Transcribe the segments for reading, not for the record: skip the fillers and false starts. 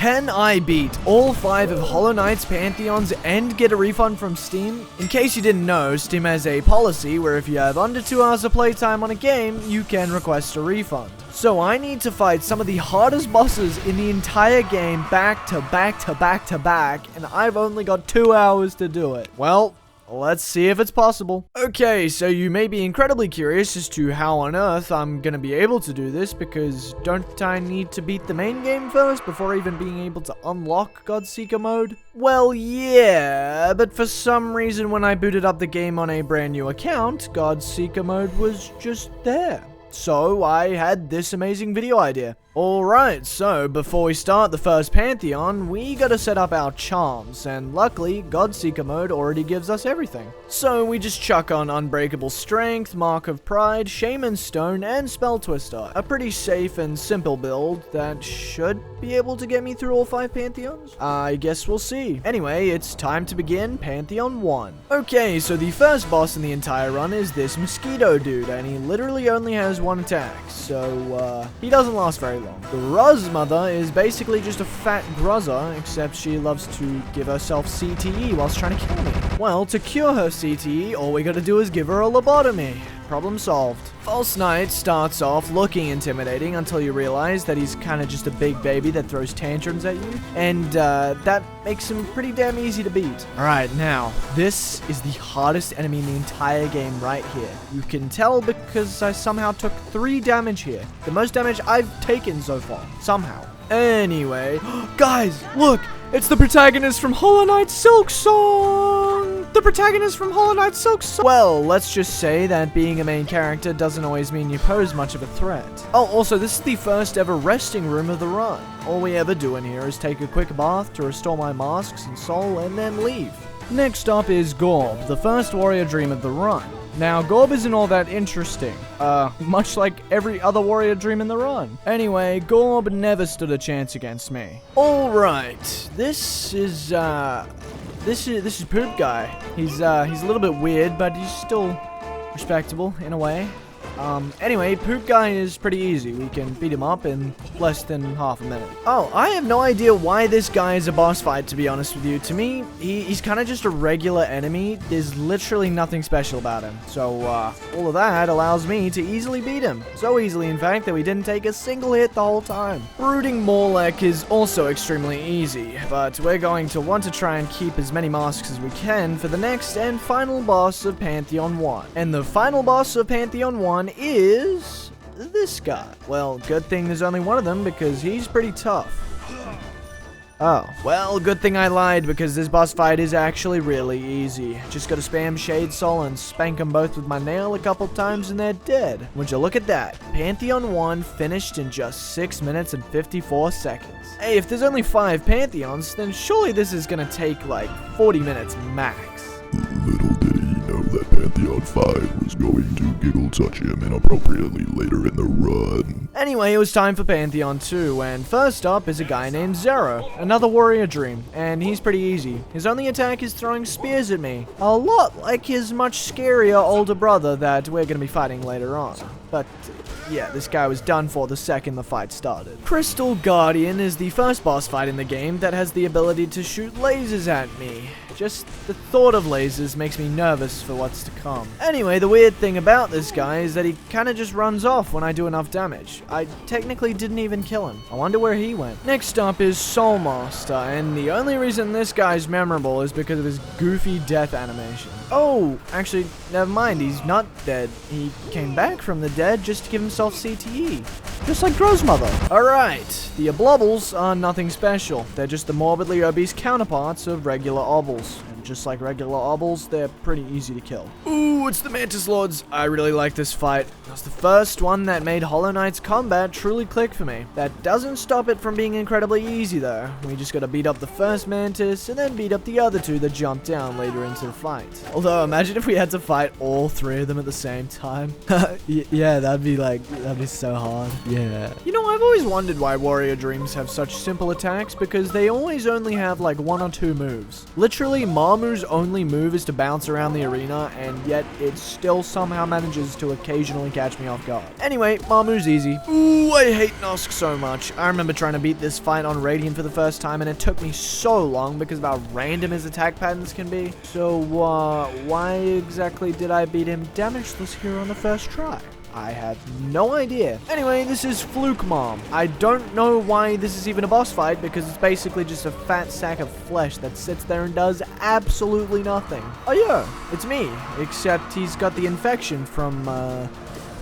Can I beat all 5 of Hollow Knight's Pantheons and get a refund from Steam? In case you didn't know, Steam has a policy where if you have under 2 hours of playtime on a game, you can request a refund. So I need to fight some of the hardest bosses in the entire game back to back to back to back, and I've only got 2 hours to do it. Well, let's see if it's possible. Okay, so you may be incredibly curious as to how on earth I'm gonna be able to do this, because don't I need to beat the main game first before even being able to unlock Godseeker mode? Well, yeah, but for some reason when I booted up the game on a brand new account, Godseeker mode was just there. So I had this amazing video idea. Alright, so before we start the first Pantheon, we gotta set up our charms, and luckily, Godseeker mode already gives us everything. So we just chuck on Unbreakable Strength, Mark of Pride, Shaman Stone, and Spell Twister. A pretty safe and simple build that should be able to get me through all 5 Pantheons? I guess we'll see. Anyway, it's time to begin Pantheon 1. Okay, so the first boss in the entire run is this mosquito dude, and he literally only has 1 attack, so he doesn't last very long. The Ruz Mother is basically just a fat gruzzer, except she loves to give herself CTE whilst trying to kill me. Well, to cure her CTE, all we gotta do is give her a lobotomy. Problem solved. False Knight starts off looking intimidating until you realize that he's kind of just a big baby that throws tantrums at you, and that makes him pretty damn easy to beat. Alright, now, this is the hardest enemy in the entire game right here. You can tell because I somehow took 3 damage here. The most damage I've taken so far, somehow. Anyway, guys, look! It's the protagonist from Hollow Knight SILKSONG! The protagonist from Hollow Knight SILKSONG! Well, let's just say that being a main character doesn't always mean you pose much of a threat. Oh, also, this is the first ever resting room of the run. All we ever do in here is take a quick bath to restore my masks and soul, and then leave. Next up is Gorb, the first warrior dream of the run. Now, Gorb isn't all that interesting, much like every other warrior dream in the run. Anyway, Gorb never stood a chance against me. Alright, this is Poop Guy. He's a little bit weird, but he's still respectable in a way. Anyway, Poop Guy is pretty easy. We can beat him up in less than half a minute. Oh, I have no idea why this guy is a boss fight, to be honest with you. To me, he's kind of just a regular enemy. There's literally nothing special about him. So, all of that allows me to easily beat him. So easily, in fact, that we didn't take a single hit the whole time. Brooding Morlek is also extremely easy, but we're going to want to try and keep as many masks as we can for the next and final boss of Pantheon 1. And the final boss of Pantheon 1 is this guy. Well, good thing there's only one of them because he's pretty tough. Oh, well, good thing I lied because this boss fight is actually really easy. Just gotta spam Shade Soul and spank them both with my nail a couple times and they're dead. Would you look at that? Pantheon 1 finished in just 6 minutes and 54 seconds. Hey, if there's only 5 Pantheons, then surely this is gonna take like 40 minutes max. Little did he know that Pantheon 5 was going to giggle touch him inappropriately later in the run. Anyway, it was time for Pantheon 2, and first up is a guy named Zero, another warrior dream, and he's pretty easy. His only attack is throwing spears at me, a lot like his much scarier older brother that we're gonna be fighting later on. But yeah, this guy was done for the second the fight started. Crystal Guardian is the first boss fight in the game that has the ability to shoot lasers at me. Just the thought of lasers makes me nervous for what's to come. Anyway, the weird thing about this guy is that he kinda just runs off when I do enough damage. I technically didn't even kill him. I wonder where he went. Next up is Soulmaster, and the only reason this guy's memorable is because of his goofy death animation. Oh, actually, never mind, he's not dead. He came back from the dead just to give himself CTE. Just like Gro's mother. Alright, the Oblobbles are nothing special. They're just the morbidly obese counterparts of regular Obbles. And just like regular Obbles, they're pretty easy to kill. Ooh, it's the Mantis Lords. I really like this fight. It was the first one that made Hollow Knight's combat truly click for me. That doesn't stop it from being incredibly easy though. We just gotta beat up the first Mantis and then beat up the other 2 that jump down later into the fight. Although, imagine if we had to fight all 3 of them at the same time. Yeah, that'd be so hard. Yeah. You know, I've always wondered why warrior dreams have such simple attacks because they always only have like 1 or 2 moves. Literally, Mom Mamu's only move is to bounce around the arena, and yet it still somehow manages to occasionally catch me off guard. Anyway, Mamu's easy. Ooh, I hate Nosk so much. I remember trying to beat this fight on Radiant for the first time, and it took me so long because of how random his attack patterns can be. So, why exactly did I beat him damageless here on the first try? I have no idea. Anyway, this is Fluke Mom. I don't know why this is even a boss fight, because it's basically just a fat sack of flesh that sits there and does absolutely nothing. Oh yeah, it's me, except he's got the infection from,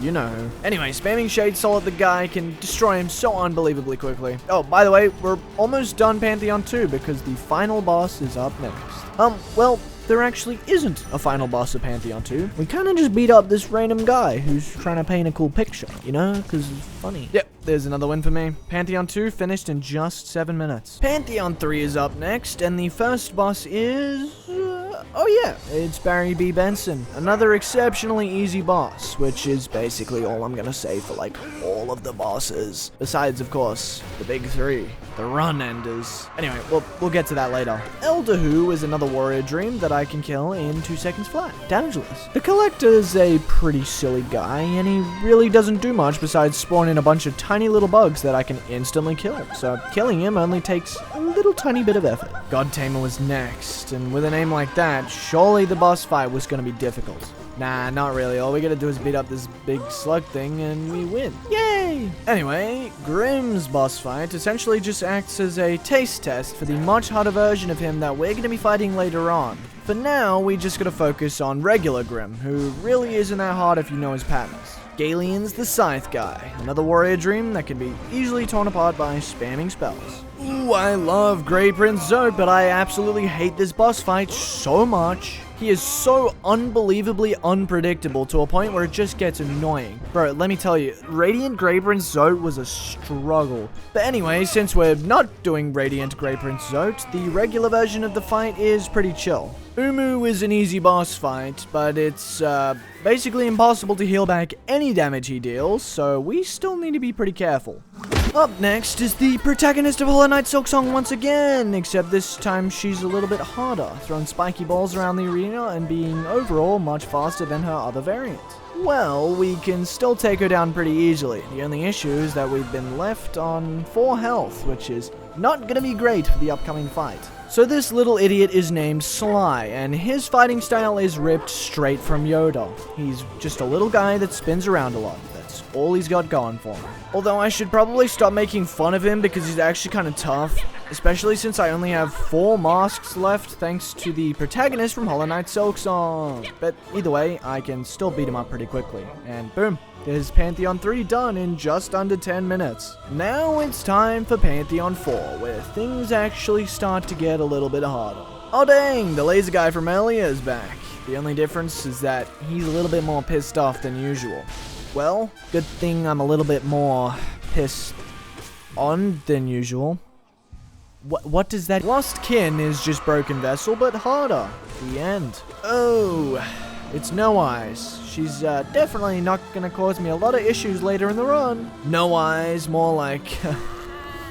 you know who. Anyway, spamming Shade Soul at the guy can destroy him so unbelievably quickly. Oh, by the way, we're almost done Pantheon 2 because the final boss is up next. Well, there actually isn't a final boss of Pantheon 2. We kind of just beat up this random guy who's trying to paint a cool picture, you know, because it's funny. Yep, there's another win for me. Pantheon 2 finished in just 7 minutes. Pantheon 3 is up next, and the first boss is... oh yeah, it's Barry B. Benson. Another exceptionally easy boss, which is basically all I'm gonna say for like all of the bosses. Besides, of course, the big three, the run enders. Anyway, we'll get to that later. Elder Who is another warrior dream that I can kill in 2 seconds flat, damageless. The Collector is a pretty silly guy, and he really doesn't do much besides spawning a bunch of tiny little bugs that I can instantly kill. So killing him only takes a little tiny bit of effort. God Tamer was next, and with a name like that, surely the boss fight was going to be difficult. Nah, not really. All we gotta do is beat up this big slug thing and we win. Yay! Anyway, Grimm's boss fight essentially just acts as a taste test for the much harder version of him that we're gonna be fighting later on. For now, we just gotta focus on regular Grimm, who really isn't that hard if you know his patterns. Galeon's the Scythe guy, another warrior dream that can be easily torn apart by spamming spells. Ooh, I love Grey Prince Zote, but I absolutely hate this boss fight so much. He is so unbelievably unpredictable to a point where it just gets annoying. Bro, let me tell you, Radiant Grey Prince Zote was a struggle. But anyway, since we're not doing Radiant Grey Prince Zote, the regular version of the fight is pretty chill. Umu is an easy boss fight, but it's basically impossible to heal back any damage he deals, so we still need to be pretty careful. Up next is the protagonist of Hollow Knight SILKSONG once again, except this time she's a little bit harder, throwing spiky balls around the arena and being overall much faster than her other variant. Well, we can still take her down pretty easily. The only issue is that we've been left on 4 health, which is not gonna be great for the upcoming fight. So this little idiot is named Sly, and his fighting style is ripped straight from Yoda. He's just a little guy that spins around a lot. That's all he's got going for him. Although I should probably stop making fun of him because he's actually kind of tough, especially since I only have 4 masks left thanks to the protagonist from Hollow Knight SILKSONG. But either way, I can still beat him up pretty quickly. And boom, there's Pantheon 3 done in just under 10 minutes. Now it's time for Pantheon 4, where things actually start to get a little bit harder. Oh dang, the laser guy from earlier is back. The only difference is that he's a little bit more pissed off than usual. Well, good thing I'm a little bit more pissed on than usual. What does that... Lost Kin is just Broken Vessel, but harder. The end. Oh, it's No Eyes. She's definitely not gonna cause me a lot of issues later in the run. No Eyes, more like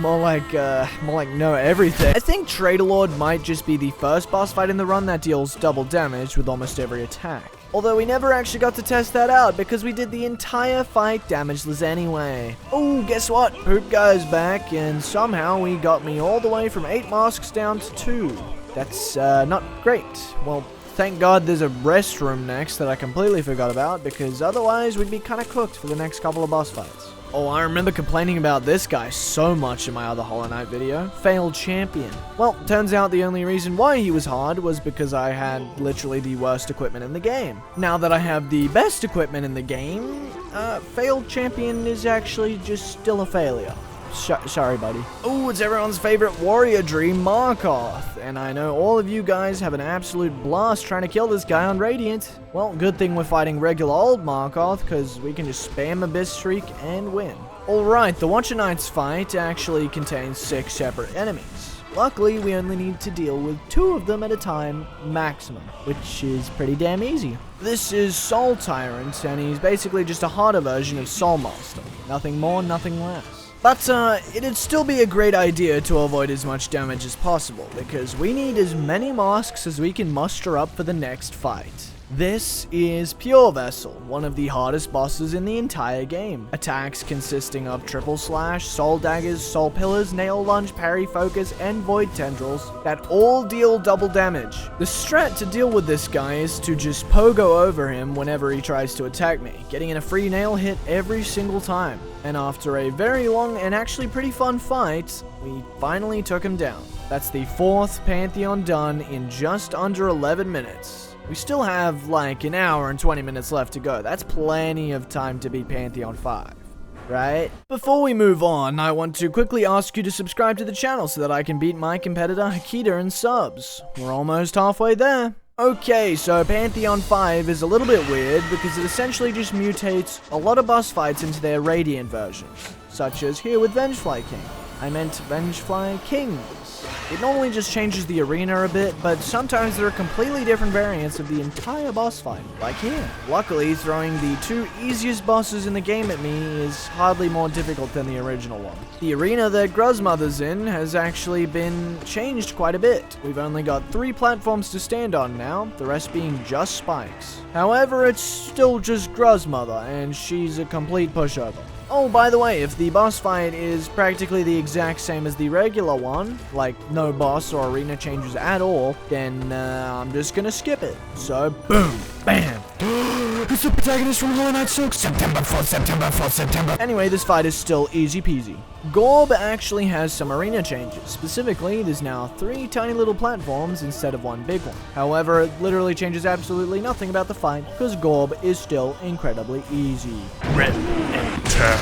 no everything. I think Trader Lord might just be the first boss fight in the run that deals double damage with almost every attack. Although we never actually got to test that out because we did the entire fight damageless anyway. Oh, guess what? Poop Guy's back, and somehow he got me all the way from 8 masks down to 2. That's not great. Well, thank God there's a restroom next that I completely forgot about, because otherwise we'd be kind of cooked for the next couple of boss fights. Oh, I remember complaining about this guy so much in my other Hollow Knight video. Failed Champion. Well, turns out the only reason why he was hard was because I had literally the worst equipment in the game. Now that I have the best equipment in the game, Failed Champion is actually just still a failure. Sorry, buddy. Oh, it's everyone's favorite warrior dream, Markarth. And I know all of you guys have an absolute blast trying to kill this guy on Radiant. Well, good thing we're fighting regular old Markarth, because we can just spam Abyss Shriek and win. Alright, the Watcher Knights fight actually contains 6 separate enemies. Luckily, we only need to deal with 2 of them at a time, maximum, which is pretty damn easy. This is Soul Tyrant, and he's basically just a harder version of Soul Master. Nothing more, nothing less. But it'd still be a great idea to avoid as much damage as possible, because we need as many masks as we can muster up for the next fight. This is Pure Vessel, one of the hardest bosses in the entire game. Attacks consisting of triple slash, soul daggers, soul pillars, nail lunge, parry focus, and void tendrils that all deal double damage. The strat to deal with this guy is to just pogo over him whenever he tries to attack me, getting in a free nail hit every single time. And after a very long and actually pretty fun fight, we finally took him down. That's the 4th Pantheon done in just under 11 minutes. We still have like an hour and 20 minutes left to go. That's plenty of time to beat Pantheon 5, right? Before we move on, I want to quickly ask you to subscribe to the channel so that I can beat my competitor Hakita in subs. We're almost halfway there. Okay, so Pantheon 5 is a little bit weird because it essentially just mutates a lot of boss fights into their Radiant versions, such as here with Vengefly King. I meant Vengefly Kings. It normally just changes the arena a bit, but sometimes there are completely different variants of the entire boss fight, like here. Luckily, throwing the 2 easiest bosses in the game at me is hardly more difficult than the original one. The arena that Gruzmother's in has actually been changed quite a bit. We've only got 3 platforms to stand on now, the rest being just spikes. However, it's still just Gruzmother, and she's a complete pushover. Oh, by the way, if the boss fight is practically the exact same as the regular one, like no boss or arena changes at all, then I'm just gonna skip it. So, boom, bam. It's the protagonist from Hollow Knight Silk. September 4th, September 4th, September. Anyway, this fight is still easy peasy. Gorb actually has some arena changes. Specifically, there's now 3 tiny little platforms instead of 1 big one. However, it literally changes absolutely nothing about the fight, because Gorb is still incredibly easy. Red and tear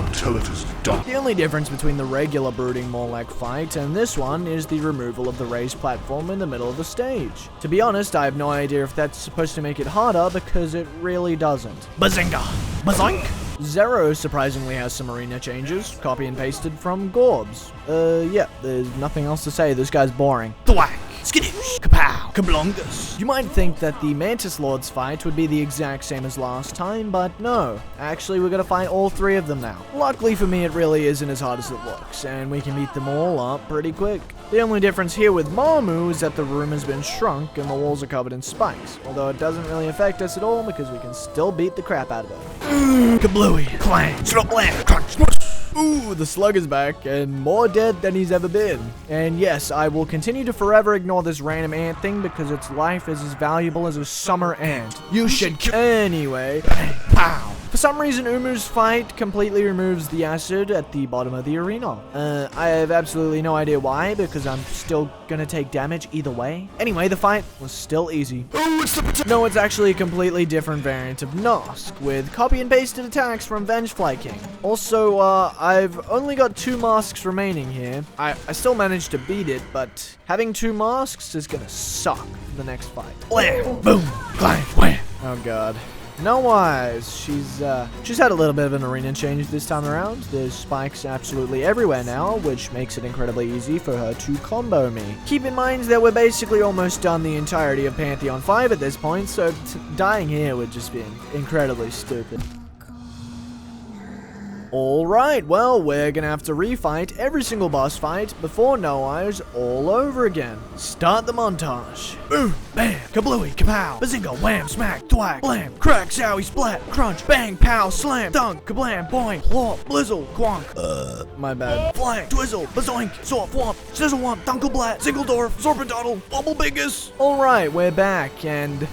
until it is done. The only difference between the regular Brooding Morlach fight and this one is the removal of the raised platform in the middle of the stage. To be honest, I have no idea if that's supposed to make it harder, because it really doesn't. Bazinga! Bazoink! Zero surprisingly has some arena changes, copy and pasted from Gorb's. Yeah, there's nothing else to say, this guy's boring. Thwack! Skidoosh! Kapow! Kablongus! You might think that the Mantis Lords fight would be the exact same as last time, but no. Actually, we're gonna fight all 3 of them now. Luckily for me, it really isn't as hard as it looks, and we can beat them all up pretty quick. The only difference here with Marmu is that the room has been shrunk and the walls are covered in spikes, although it doesn't really affect us at all because we can still beat the crap out of it. Kablooey! Clang! Slop blam! Crunch! Ooh, the slug is back, and more dead than he's ever been. And yes, I will continue to forever ignore this random ant thing because its life is as valuable as a summer ant. You should kill. Anyway, pow. For some reason, Umu's fight completely removes the acid at the bottom of the arena. I have absolutely no idea why, because I'm still gonna take damage either way. Anyway, the fight was still easy. No, it's actually a completely different variant of Nosk, with copy and pasted attacks from Vengefly King. Also, I've only got 2 masks remaining here. I still managed to beat it, but having 2 masks is gonna suck for the next fight. Blam! Boom! Clang! Wham! Oh god. No wise, she's had a little bit of an arena change this time around. There's spikes absolutely everywhere now, which makes it incredibly easy for her to combo me. Keep in mind that we're basically almost done the entirety of Pantheon 5 at this point, so dying here would just be incredibly stupid. Alright, well, we're gonna have to refight every single boss fight before No Eyes all over again. Start the montage. Boom, bam, kablooey, kapow, bazinga, wham, smack, thwack, blam, crack, zowie, splat, crunch, bang, pow, slam, dunk, kablam, boing, plop, blizzle, quonk. My bad. Flank, twizzle, bazoink, soft womp, sizzle womp, dunkle-blat, zingledorf, zorpadoddle, bubble bingus. Alright, we're back, and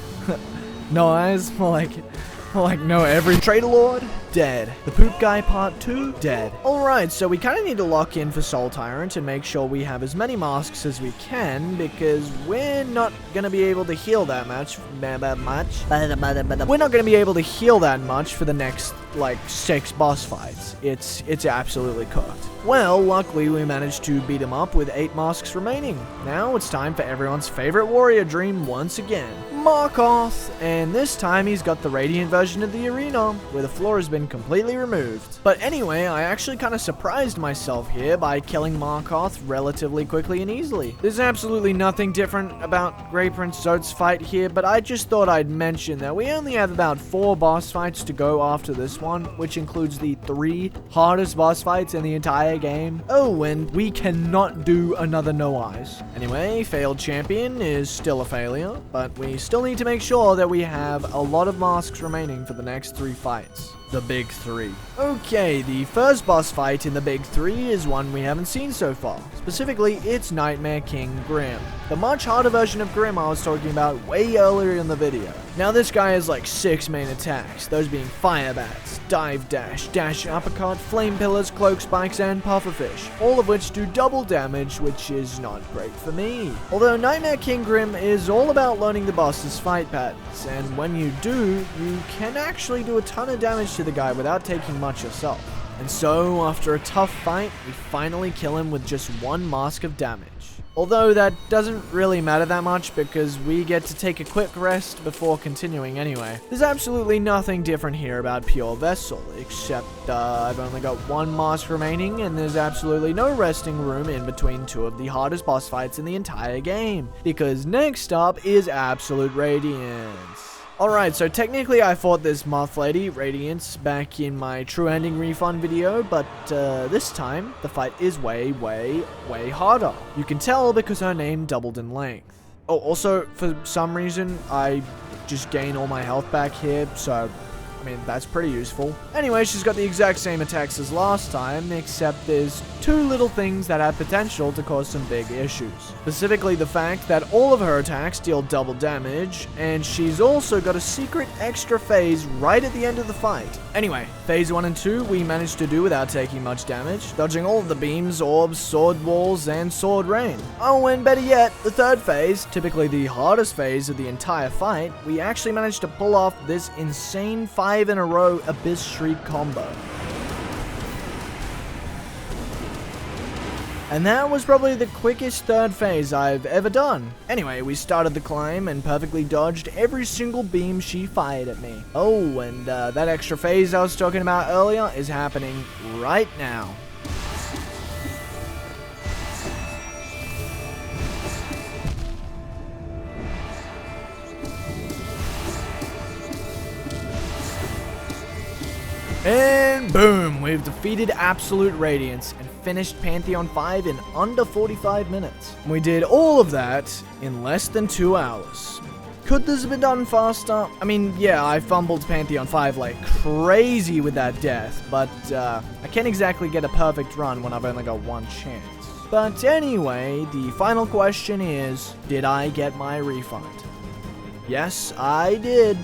No Eyes, more like no every Trader Lord, dead. The Poop Guy Part 2, dead. Alright, so we kind of need to lock in for Soul Tyrant and make sure we have as many masks as we can, because we're not gonna be able to heal that much. We're not gonna be able to heal that much for the next, like, 6 boss fights. It's absolutely cooked. Well, luckily we managed to beat him up with 8 masks remaining. Now it's time for everyone's favorite warrior dream once again. Markoth! And this time he's got the Radiant version of the arena, where the floor has been room completely removed. But anyway, I actually kind of surprised myself here by killing Markoth relatively quickly and easily. There's absolutely nothing different about Grey Prince Zote's fight here, but I just thought I'd mention that we only have about 4 boss fights to go after this one, which includes the 3 hardest boss fights in the entire game. Oh, and we cannot do another no eyes. Anyway, failed champion is still a failure, but we still need to make sure that we have a lot of masks remaining for the next 3 fights. The Big 3. Okay, the first boss fight in the Big 3 is one we haven't seen so far. Specifically, it's Nightmare King Grim, the much harder version of Grim I was talking about way earlier in the video. Now this guy has like 6 main attacks, those being Fire Bats, Dive Dash, Dash Uppercut, Flame Pillars, Cloak Spikes, and Pufferfish, all of which do double damage, which is not great for me. Although Nightmare King Grim is all about learning the boss's fight patterns, and when you do, you can actually do a ton of damage to the guy without taking much yourself. And so, after a tough fight, we finally kill him with just 1 mask of damage. Although that doesn't really matter that much because we get to take a quick rest before continuing anyway. There's absolutely nothing different here about Pure Vessel, except I've only got 1 mask remaining and there's absolutely no resting room in between 2 of the hardest boss fights in the entire game. Because next up is Absolute Radiance. Alright, so technically I fought this moth lady, Radiance, back in my True Ending Refund video, but this time, the fight is way harder. You can tell because her name doubled in length. Oh, also, for some reason, I just gain all my health back here, so I mean, that's pretty useful. Anyway, she's got the exact same attacks as last time, except there's 2 little things that have potential to cause some big issues. Specifically the fact that all of her attacks deal double damage, and she's also got a secret extra phase right at the end of the fight. Anyway, phase 1 and 2 we managed to do without taking much damage, dodging all of the beams, orbs, sword walls, and sword rain. Oh, and better yet, the 3rd phase, typically the hardest phase of the entire fight, we actually managed to pull off this insane 5 in a row Abyss Shriek combo. And that was probably the quickest 3rd phase I've ever done. Anyway, we started the climb and perfectly dodged every single beam she fired at me. Oh, and that extra phase I was talking about earlier is happening right now. And boom, we've defeated Absolute Radiance and finished Pantheon 5 in under 45 minutes. We did all of that in less than 2 hours. Could this have been done faster? I mean, yeah, I fumbled Pantheon 5 like crazy with that death, but I can't exactly get a perfect run when I've only got 1 chance. But anyway, the final question is, did I get my refund? Yes, I did.